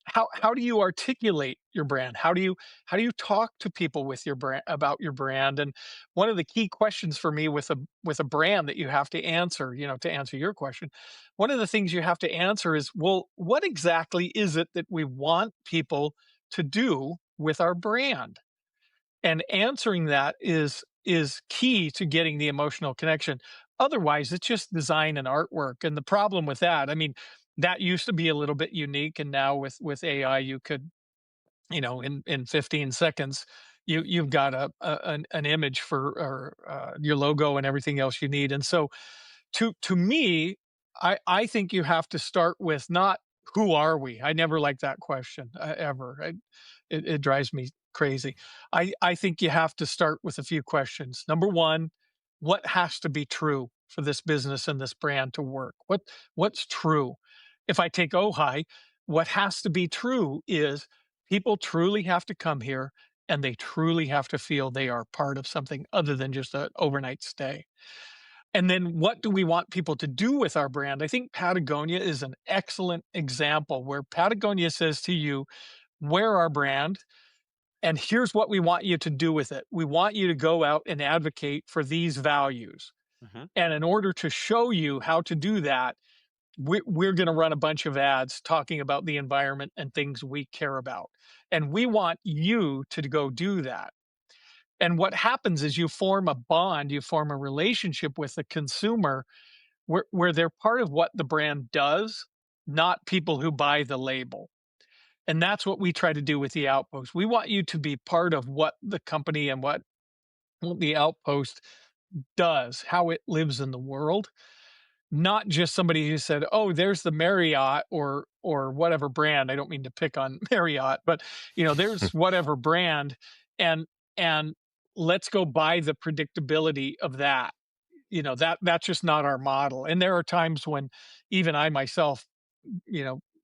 how do you articulate your brand? How do you talk to people with your brand about your brand? And one of the key questions for me with a brand that you have to answer, to answer your question, one of the things you have to answer is, well, what exactly is it that we want people to do with our brand? And answering that is key to getting the emotional connection. Otherwise, it's just design and artwork. And the problem with that, I mean, that used to be a little bit unique, and now with AI, you could, in 15 seconds, you've got an image for or your logo and everything else you need. And so, to me, I think you have to start with not who are we. I never like that question ever. It drives me crazy. I think you have to start with a few questions. Number one, what has to be true for this business and this brand to work? What's true? If I take Ojai, what has to be true is people truly have to come here and they truly have to feel they are part of something other than just an overnight stay. And then what do we want people to do with our brand? I think Patagonia is an excellent example where Patagonia says to you, wear our brand, and here's what we want you to do with it. We want you to go out and advocate for these values. Mhm. And in order to show you how to do that, we're going to run a bunch of ads talking about the environment and things we care about. And we want you to go do that. And what happens is you form a bond, you form a relationship with the consumer where they're part of what the brand does, not people who buy the label. And that's what we try to do with the Outpost. We want you to be part of what the company and what the Outpost does, how it lives in the world. not just somebody who said, "Oh, there's the Marriott or whatever brand." I don't mean to pick on Marriott, but there's whatever brand, and and let's go buy the predictability of that. That's just not our model. And there are times when even I myself,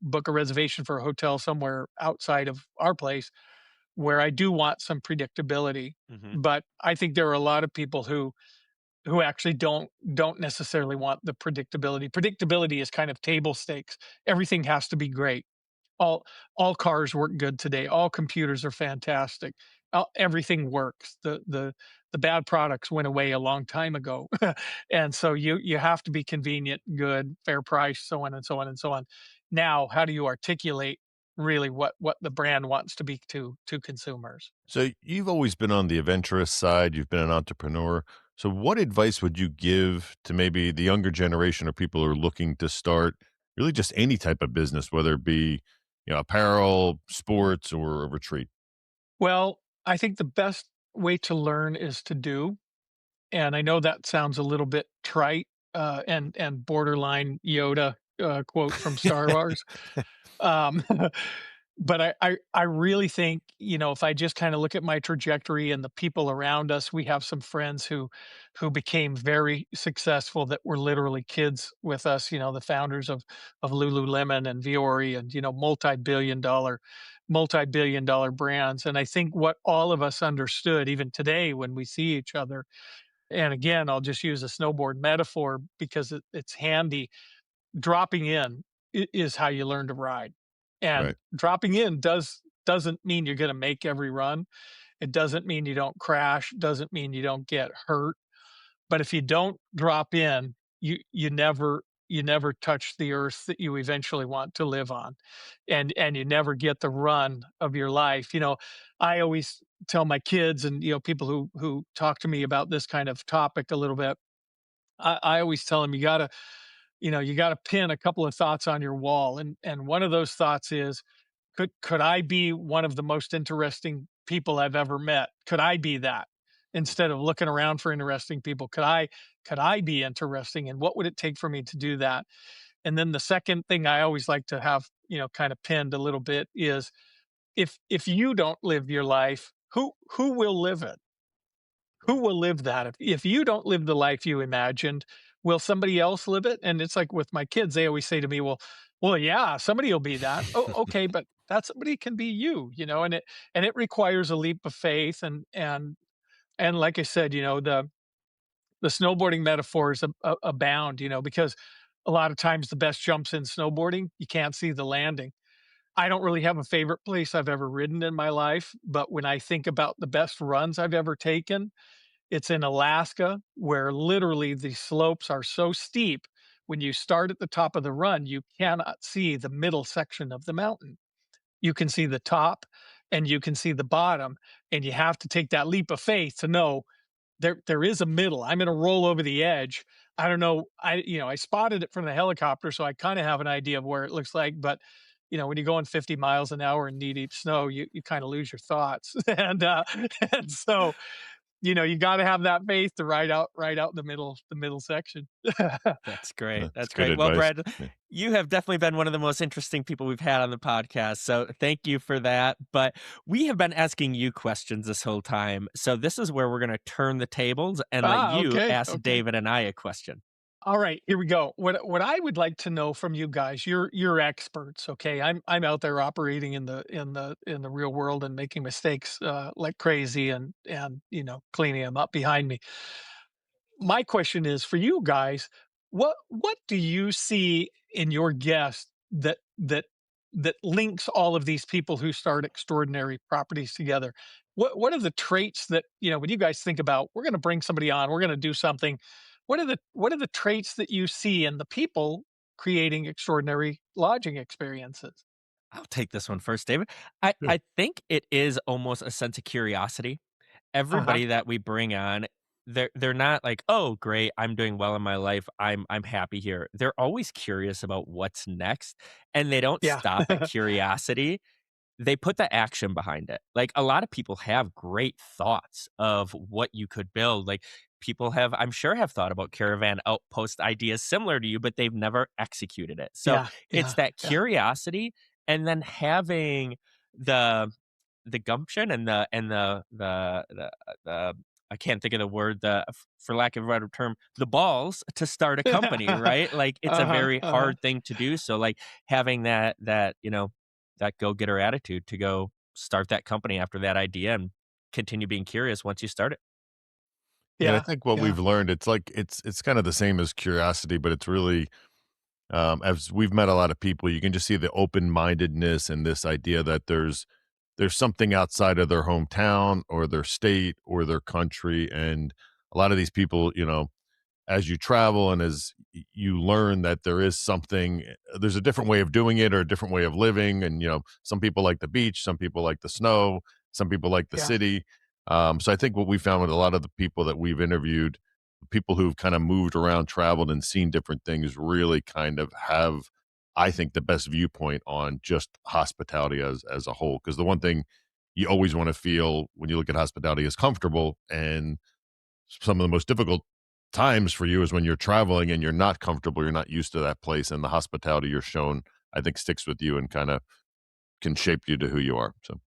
book a reservation for a hotel somewhere outside of our place where I do want some predictability. Hmm. But I think there are a lot of people who actually don't necessarily want the predictability. Predictability is kind of table stakes. Everything has to be great. All all cars work good today. All computers are fantastic. Everything works. The bad products went away a long time ago, and so you have to be convenient, good, fair price, so on and so on and so on. Now, how do you articulate really what the brand wants to be to consumers? So you've always been on the adventurous side, you've been an entrepreneur. So what advice would you give to maybe the younger generation or people who are looking to start really just any type of business, whether it be, apparel, sports, or a retreat? Well, I think the best way to learn is to do, and I know that sounds a little bit trite, and borderline Yoda, quote from Star Wars. Um, but I really think, if I just kind of look at my trajectory and the people around us, we have some friends who became very successful that were literally kids with us, the founders of Lululemon and Viore and, multi-billion dollar brands. And I think what all of us understood, even today when we see each other, and again, I'll just use a snowboard metaphor because it's handy. Dropping in is how you learn to ride, and Right. dropping in doesn't mean you're going to make every run. It doesn't mean you don't crash. Doesn't mean you don't get hurt. But if you don't drop in, you never touch the earth that you eventually want to live on, and you never get the run of your life. I always tell my kids and people who talk to me about this kind of topic a little bit. I always tell them you got to pin a couple of thoughts on your wall, and one of those thoughts is, could I be one of the most interesting people I've ever met? Could I be that? Instead of looking around for interesting people, could I be interesting, and what would it take for me to do that? And then the second thing I always like to have, kind of pinned a little bit is, if you don't live your life, who will live it? Who will live that? If you don't live the life you imagined, will somebody else live it? And it's like with my kids, they always say to me, "Well, yeah, somebody will be that." Oh, okay, but that somebody can be you, and it requires a leap of faith, and like I said, the snowboarding metaphors abound, because a lot of times the best jumps in snowboarding, you can't see the landing. I don't really have a favorite place I've ever ridden in my life, but when I think about the best runs I've ever taken, it's in Alaska, where literally the slopes are so steep. When you start at the top of the run, you cannot see the middle section of the mountain. You can see the top and you can see the bottom, and you have to take that leap of faith to know there is a middle. I'm gonna roll over the edge. I don't know. I spotted it from the helicopter, so I kind of have an idea of where it looks like, but when you're going 50 miles an hour in knee deep snow, you kind of lose your thoughts. And so you gotta have that faith to ride out the middle section. That's great. That's That's good great. Well, advice. Brad, Yeah. you have definitely been one of the most interesting people we've had on the podcast. So thank you for that. But we have been asking you questions this whole time. So this is where we're going to turn the tables and let you Okay, ask okay. David and I a question. All right, here we go. What I would like to know from you guys, you're experts, okay? I'm out there operating in the real world and making mistakes like crazy, and cleaning them up behind me. My question is for you guys, what do you see in your guest that links all of these people who start extraordinary properties together? What are the traits that, when you guys think about, we're going to bring somebody on, we're going to do something, what are the traits that you see in the people creating extraordinary lodging experiences? I'll take this one first, David. I think it is almost a sense of curiosity. Uh-huh. Everybody that we bring on, they're not like, "Oh, great, I'm doing well in my life. I'm happy here." They're always curious about what's next, and they don't Yeah. stop at curiosity. they put the action behind it. Like, a lot of people have great thoughts of what you could build. Like, people have, I'm sure, have thought about caravan outpost ideas similar to you, but they've never executed it. So Yeah, it's yeah, that yeah. curiosity, and then having the gumption and the I can't think of the word, for lack of a better term, the balls to start a company, right? Like, it's a Uh-huh, very uh-huh. hard thing to do. So, like, having that go-getter attitude to go start that company after that idea and continue being curious once you start it. Yeah, I Yeah, think what yeah, we've learned, it's like it's kind of the same as curiosity, but it's really as we've met a lot of people, you can just see the open-mindedness and this idea that there's something outside of their hometown or their state or their country, and a lot of these people, as you travel and as you learn that there is something, there's a different way of doing it or a different way of living. And, some people like the beach, some people like the snow, some people like the yeah, city. So I think what we found with a lot of the people that we've interviewed, people who've kind of moved around, traveled, and seen different things really kind of have, I think, the best viewpoint on just hospitality as a whole. Because the one thing you always want to feel when you look at hospitality is comfortable, and some of the most difficult times for you is when you're traveling and you're not comfortable, you're not used to that place, and the hospitality you're shown, I think, sticks with you and kind of can shape you to who you are. So,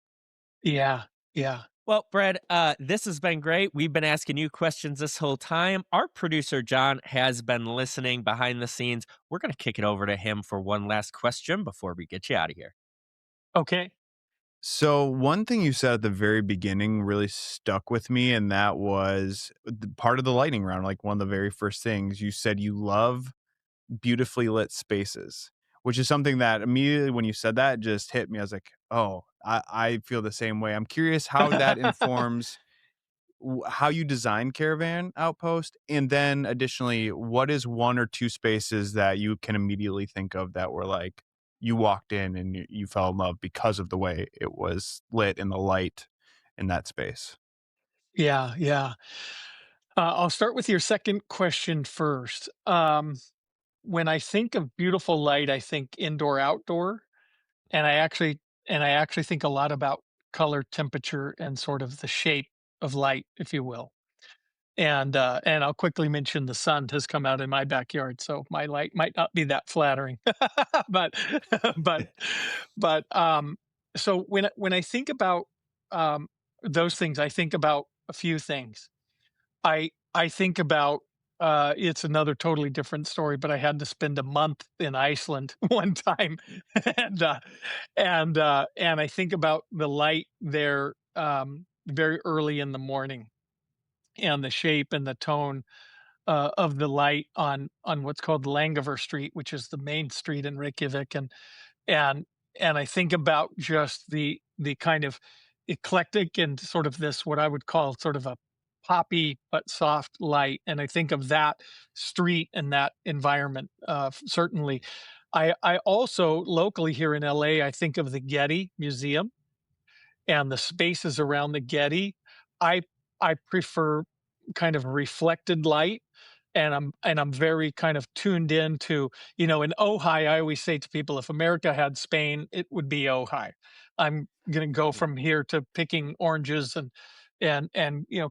yeah, yeah. Well, Brad, this has been great. We've been asking you questions this whole time. Our producer, John, has been listening behind the scenes. We're going to kick it over to him for one last question before we get you out of here. Okay. So one thing you said at the very beginning really stuck with me, and that was part of the lightning round. Like one of the very first things you said, you love beautifully lit spaces, which is something that immediately when you said that just hit me. I was like, oh, I feel the same way. I'm curious how that informs how you design Caravan Outpost, and then additionally, what is one or two spaces that you can immediately think of that were like you walked in and you fell in love because of the way it was lit and the light in that space? Yeah, yeah. I'll start with your second question first. When I think of beautiful light, I think indoor, outdoor, and I actually think a lot about color, temperature, and sort of the shape of light, if you will. And I'll quickly mention the sun has come out in my backyard, so my light might not be that flattering. but but but so when I think about um, those things, I think about a few things. I think about it's another totally different story, but I had to spend a month in Iceland one time, and and I think about the light there very early in the morning and the shape and the tone of the light on what's called Langaver Street, which is the main street in Reykjavik, and and I think about just the kind of eclectic and sort of this what I would call sort of a poppy but soft light, and I think of that street and that environment. Certainly, I also locally here in LA, I think of the Getty Museum and the spaces around the Getty. I I prefer kind of reflected light, and I'm very kind of tuned into, in Ojai, I always say to people, if America had Spain, it would be Ojai. I'm gonna go from here to picking oranges and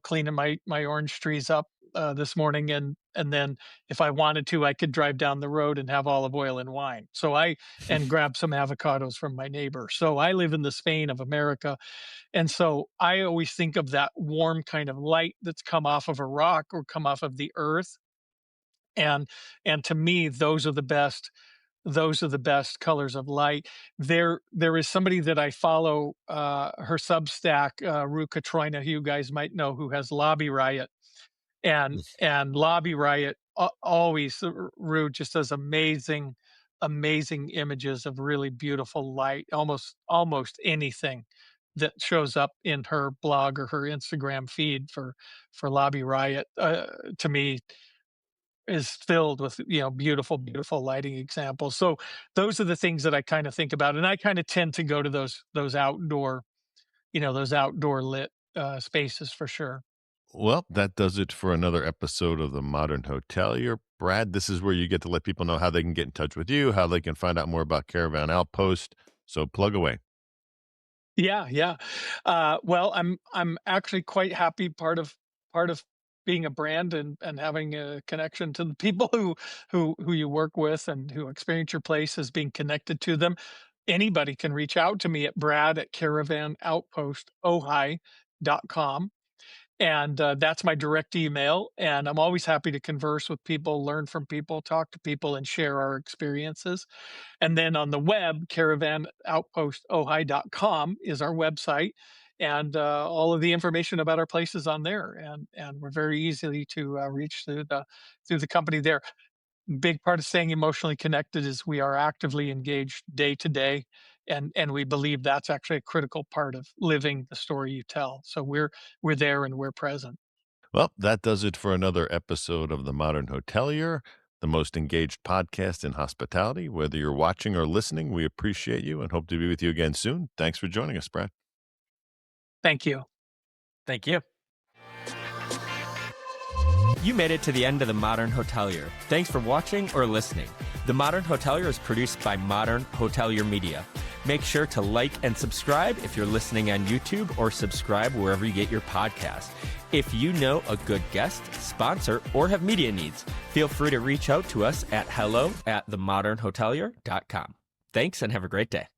cleaning my orange trees up this morning, and then if I wanted to, I could drive down the road and have olive oil and wine. And grab some avocados from my neighbor. So I live in the Spain of America, and so I always think of that warm kind of light that's come off of a rock or come off of the earth. And and to me, those are the best colors of light. There is somebody that I follow, her Substack, Ruka Troina, who you guys might know, who has Lobby Riot. And Lobby Riot always Rue just does amazing images of really beautiful light, almost anything that shows up in her blog or her Instagram feed for Lobby Riot, to me is filled with, beautiful lighting examples. So those are the things that I kind of think about, and I kind of tend to go to those outdoor, those outdoor lit spaces for sure. well, that does it for another episode of the Modern Hotelier. Brad, this is where you get to let people know how they can get in touch with you, how they can find out more about Caravan Outpost. So plug away. Yeah. Well, I'm actually quite happy. Part of being a brand and having a connection to the people who you work with and who experience your place is being connected to them. Anybody can reach out to me at brad@caravanoutpostohi.com. And that's my direct email. And I'm always happy to converse with people, learn from people, talk to people, and share our experiences. And then on the web, caravanoutpostohi.com is our website. And all of the information about our place is on there. And we're very easily to reach through the company there. Big part of staying emotionally connected is we are actively engaged day to day. And we believe that's actually a critical part of living the story you tell. So we're there and we're present. Well, that does it for another episode of The Modern Hotelier, the most engaged podcast in hospitality. Whether you're watching or listening, we appreciate you and hope to be with you again soon. Thanks for joining us, Brad. Thank you. Thank you. You made it to the end of The Modern Hotelier. Thanks for watching or listening. The Modern Hotelier is produced by Modern Hotelier Media. Make sure to like and subscribe if you're listening on YouTube, or subscribe wherever you get your podcasts. If you know a good guest, sponsor, or have media needs, feel free to reach out to us at hello@themodernhotelier.com. Thanks and have a great day.